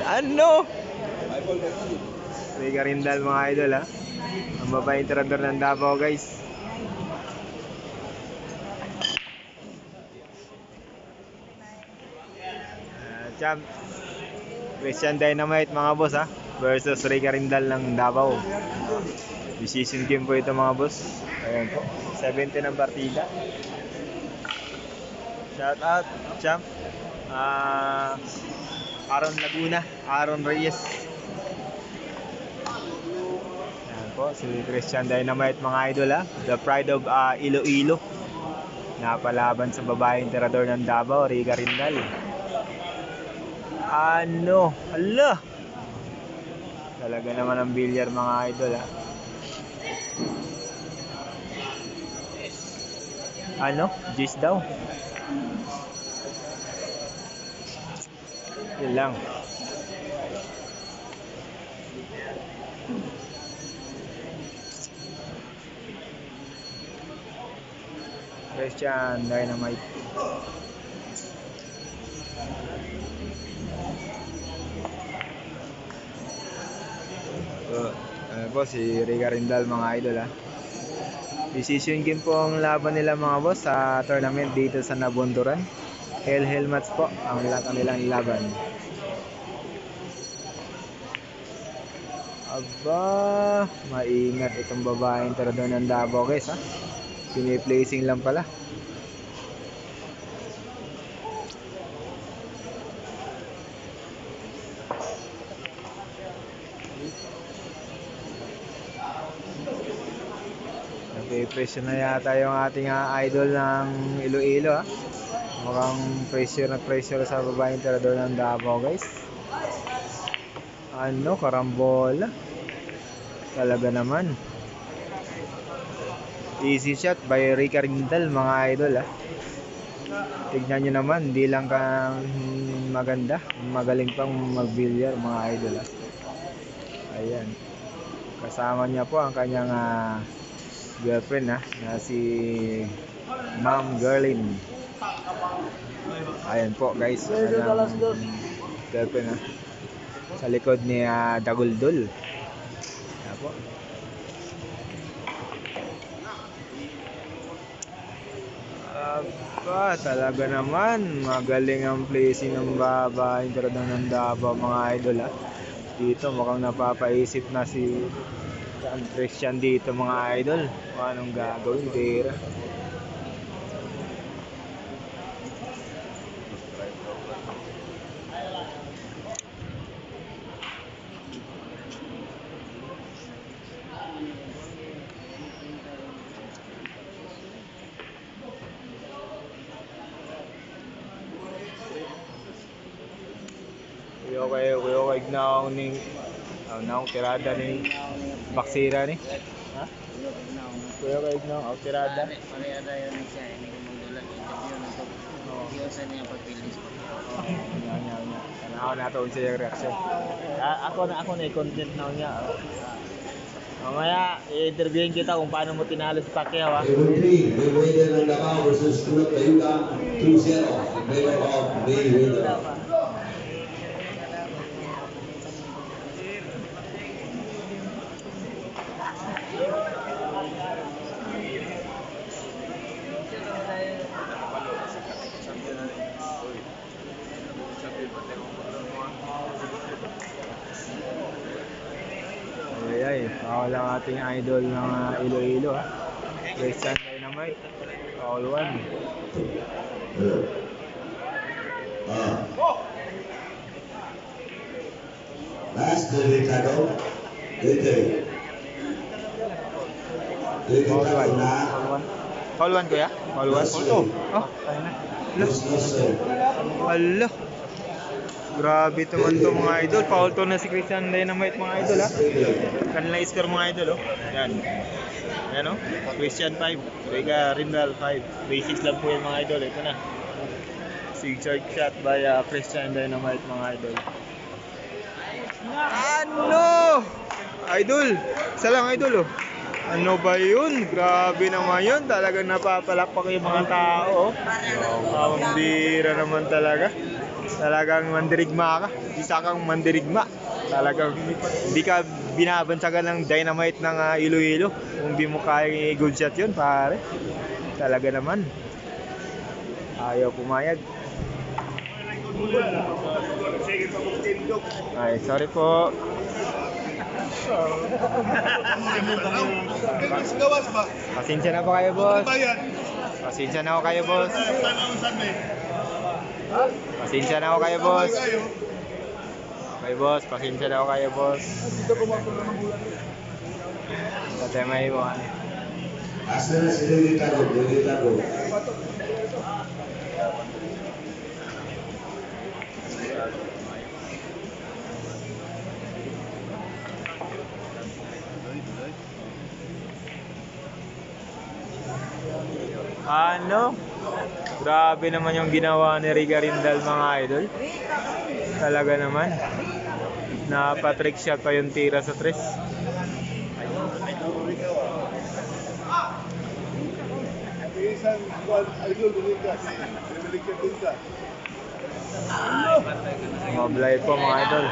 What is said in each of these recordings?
Ano? Riga Rindal mga idol ha. Ang babaeng tirador ng Davao guys. Champ Christian Dynamite mga boss ha versus Riga Rindal ng Davao. Decision game po ito mga boss. Ayan po 70 ng partida. Shout out champ Aaron Laguna, Aaron Reyes. Ayan po si Christian Dynamite mga idol ha. The pride of Iloilo. Napalaban sa babaeng tirador ng Davao, Riga Rindal. Ano? Hala! Talaga naman ang bilyar mga idol ha. Ano? Gis daw. Yun lang. Christian Dynamite. Ano po si Riga Rindal mga idol ha. Decision game po ang laban nila mga boss sa tournament dito sa Nabunduran. Hell match po ang kanilang laban. Aba, maingat itong babaeng tirador ng Davao guys ha. Piniplacing lang pala. Pressure na yata yung ating idol ng Iloilo ha. Mukhang pressure sa babaeng tirador ng Davao guys. Ano, karambola. Talaga naman. Easy shot by Riga Rindal mga idol ha. Tignan nyo naman, hindi lang maganda, magaling pang magbilyar mga idol ha. Ayan. Kasama niya po ang kanyang girlfriend na si Ma'am Gerlin. Ayan po guys, girlfriend sa likod ni Daguldol. Ayan po. Aba, talaga naman magaling ang placing ng babaeng tirador ng Davao mga idol ha. Dito mukhang napapaisip na si Christian dito mga idol kung anong gagawin dira. Kuyo kay na ning naong tirada ni Baksira ni. Ha? Kuya kay na tirada. Pareada yun siya, hindi ko magdulag interview na to. Iyosan niya pagpilis ko. Nya. Tanaw na to sa reaction. Ako na i-content na niya. Mamaya i-interviewin kita kung paano mo tinalo si Pacquiao ha. Mayweather ng Davao versus Tulog Tayuga 2-0 in favor of Mayweather. Ay, bawal ang ating idol ng Iloilo ha. Christian Dynamite. Bawal 1. Last Ricardo. Ricardo na. Bawal 1 kuya? Bawal 1? Oh, ayun na. Hala. Grabe naman to mga idol. Foul to na si Christian Dynamite mga idol ha. Kanila score mga idol oh. Yan. Yan oh. Christian 5. Riga Rindal 5. Basics lang po yan mga idol. Ito na. Zigzag shot by Christian Dynamite mga idol. Ano? Idol. Isa lang idol oh. Ano ba yun? Grabe naman yun. Talagang napapalakpak yung mga tao oh. Pambira naman talaga. Talagang mandirigma ka. Isa kang mandirigma. Talagang hindi ka binabansagan ng dynamite ng Iloilo. Kung di mo kaya good shot yun, pare. Talaga naman. Ayaw pumayag. Ay, sorry po. Pasensya na po kayo, boss. Pasensya na ako kayo, boss. Pasensya na ako kayo, boss. Okay, boss. Pasensya na ako kayo, boss. Sa may mo. Asa na sila dito. Ano? Grabe naman yung ginawa ni Rica Rindal, mga idol. Talaga naman. Napa-trick shot pa yung tira sa tres. Mablay po, mga idol.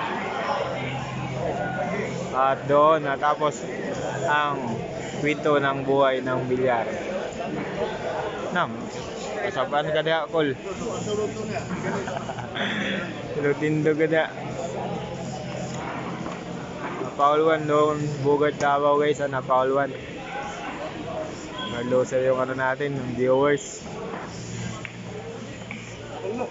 At doon natapos ang kwento ng buhay ng bilyar. Nam, kasapan ka diha, Kol. Lutindo ka diha. Napauluan doon, Bugat Davao guys, napauluan. Naglosa yung ano natin, yung viewers. Ano?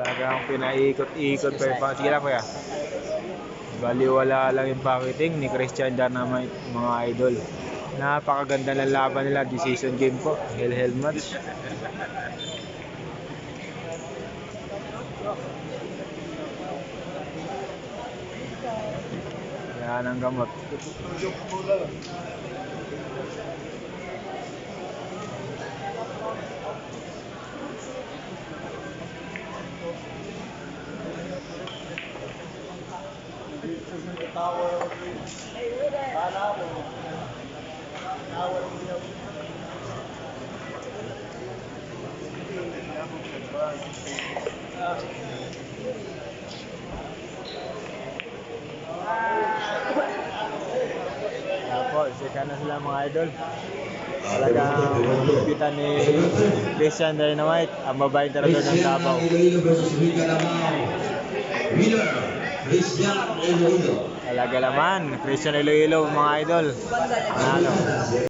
Talagang pinaikot-ikot pa yung sige lang kuya. Baliwala lang yung pakiting ni Christian Dynamite, mga idol. Napakaganda ng laban nila, decision game po, hell match. Yan ang gamot. Tapos, sika na sila, mga idol. Talagang kita ni Christian Dynamite, ang babaeng talaga ng Davao. Talaga naman, Christian Iloilo, mga idol. Panalo.